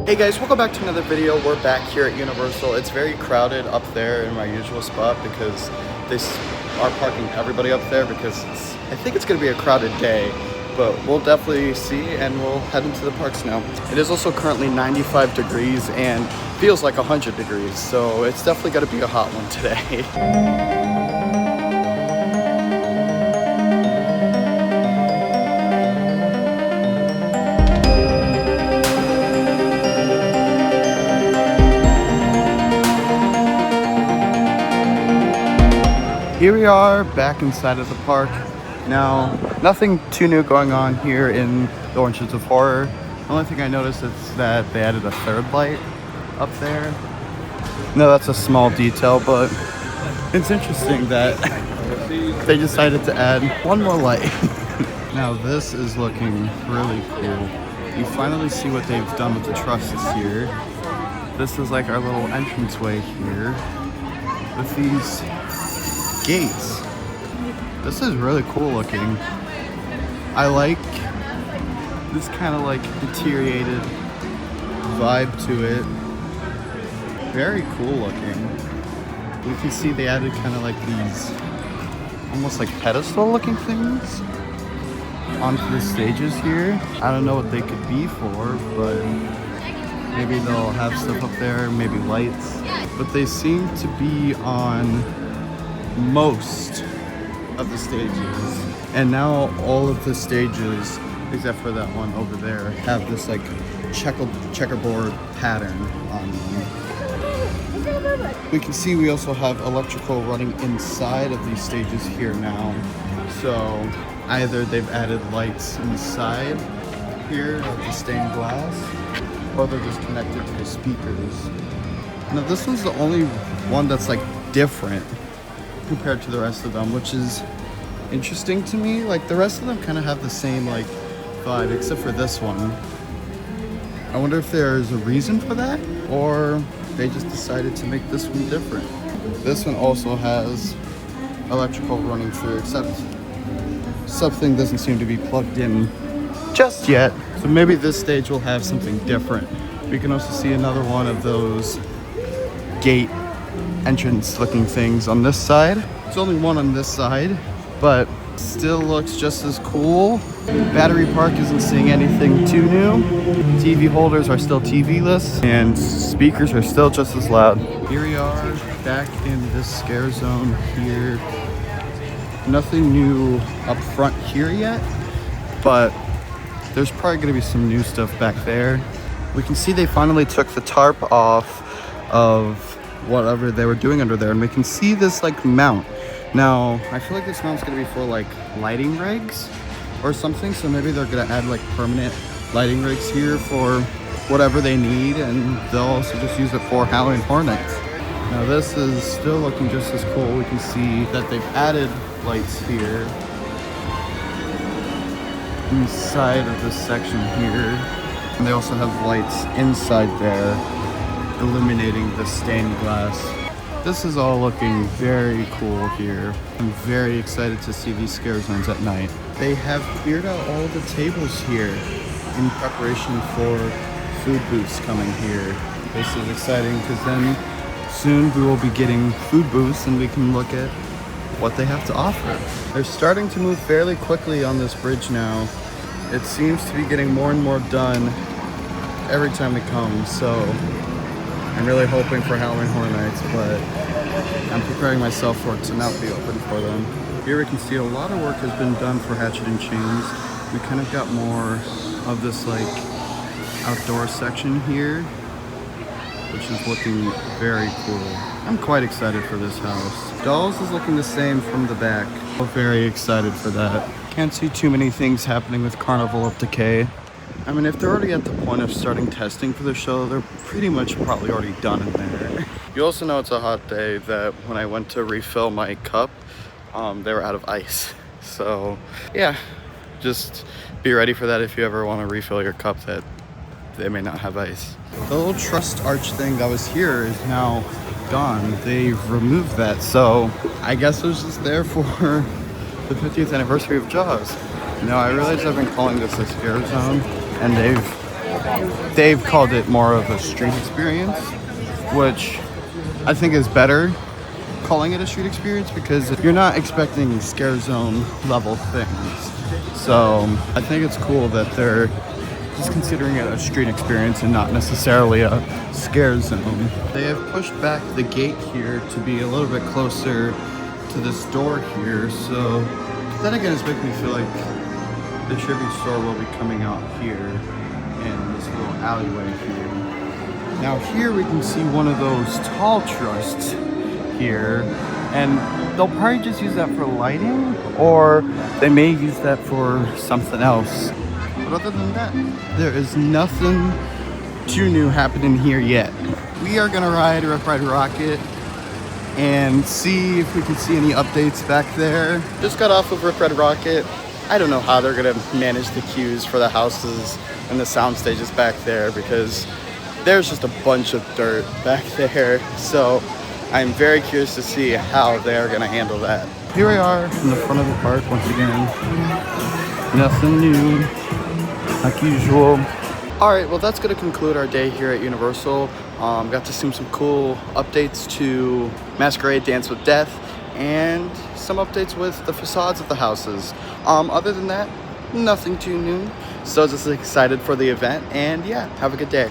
Hey guys, welcome back to another video. We're back here at Universal. It's very crowded up there in my usual spot because they are parking everybody up there because I think it's going to be a crowded day, but we'll definitely see and we'll head into the parks now. It is also currently 95 degrees and feels like 100 degrees, so it's definitely going to be a hot one today. Here we are back inside of the park. Now, nothing too new going on here in the Orchards of Horror. The only thing I noticed is that they added a third light up there. No, that's a small detail, but it's interesting that they decided to add one more light. Now this is looking really cool. You finally see what they've done with the trusses here. This is like our little entranceway here with these gates. This is really cool looking. I like this kind of like deteriorated vibe to it. Very cool looking. You can see they added kind of like these almost like pedestal looking things onto the stages here. I don't know what they could be for, but maybe they'll have stuff up there, maybe lights. But they seem to be on most of the stages, and now all of the stages except for that one over there have this like checkerboard pattern on them. We can see we also have electrical running inside of these stages here now, so either they've added lights inside here of the stained glass, or they're just connected to the speakers. Now this one's the only one that's like different compared to the rest of them, which is interesting to me. Like the rest of them kind of have the same like vibe except for this one. I wonder if there's a reason for that or they just decided to make this one different. This one also has electrical running through, except something doesn't seem to be plugged in just yet, so maybe this stage will have something different. We can also see another one of those gate entrance looking things on this side. There's only one on this side, but still looks just as cool. Battery Park isn't seeing anything too new. TV holders are still TV-less and speakers are still just as loud. Here we are back in this scare zone here. Nothing new up front here yet, but there's probably going to be some new stuff back there. We can see they finally took the tarp off of whatever they were doing under there, and we can see this like mount. Now I feel like this mount's gonna be for like lighting rigs or something, so maybe they're gonna add like permanent lighting rigs here for whatever they need, and they'll also just use it for Halloween Horror Nights. Now this is still looking just as cool. We can see that they've added lights here inside of this section here, and they also have lights inside there illuminating the stained glass. This is all looking very cool here. I'm very excited to see these scare zones at night. They have cleared out all the tables here in preparation for food booths coming here. This is exciting because then soon we will be getting food booths and we can look at what they have to offer. They're starting to move fairly quickly on this bridge now. It seems to be getting more and more done every time we come, so I'm really hoping for Halloween Horror Nights, but I'm preparing myself for it to not be open for them. Here we can see a lot of work has been done for Hatchet and Chains. We kind of got more of this like outdoor section here, which is looking very cool. I'm quite excited for this house. Dolls is looking the same from the back. I'm very excited for that. Can't see too many things happening with Carnival of Decay. I mean, if they're already at the point of starting testing for the show, they're pretty much probably already done in there. You also know it's a hot day that when I went to refill my cup, they were out of ice. So yeah, just be ready for that if you ever want to refill your cup that they may not have ice. The little trust arch thing that was here is now gone. They've removed that, so I guess it was just there for the 50th anniversary of Jaws. Now I realize I've been calling this a scare zone, and they've they've called it more of a street experience, which I think is better calling it a street experience because you're not expecting scare zone level things. So I think it's cool that they're just considering it a street experience and not necessarily a scare zone. They have pushed back the gate here to be a little bit closer to this door here. So then again, it's making me feel like the tribute store will be coming out here in this little alleyway here. Now here we can see one of those tall trusts here, and they'll probably just use that for lighting, or they may use that for something else. But other than that, there is nothing too new happening here yet. We are gonna ride Ride Rocket and see if we can see any updates back there. Just got off of Ride Rocket. I don't know how they're gonna manage the queues for the houses and the sound stages back there because there's just a bunch of dirt back there. So I'm very curious to see how they're gonna handle that. Here we are in the front of the park once again. Nothing new, like usual. All right, well that's gonna conclude our day here at Universal. Got to see some cool updates to Masquerade Dance with Death and some updates with the facades of the houses. Other than that, nothing too new. So just excited for the event, and yeah, have a good day.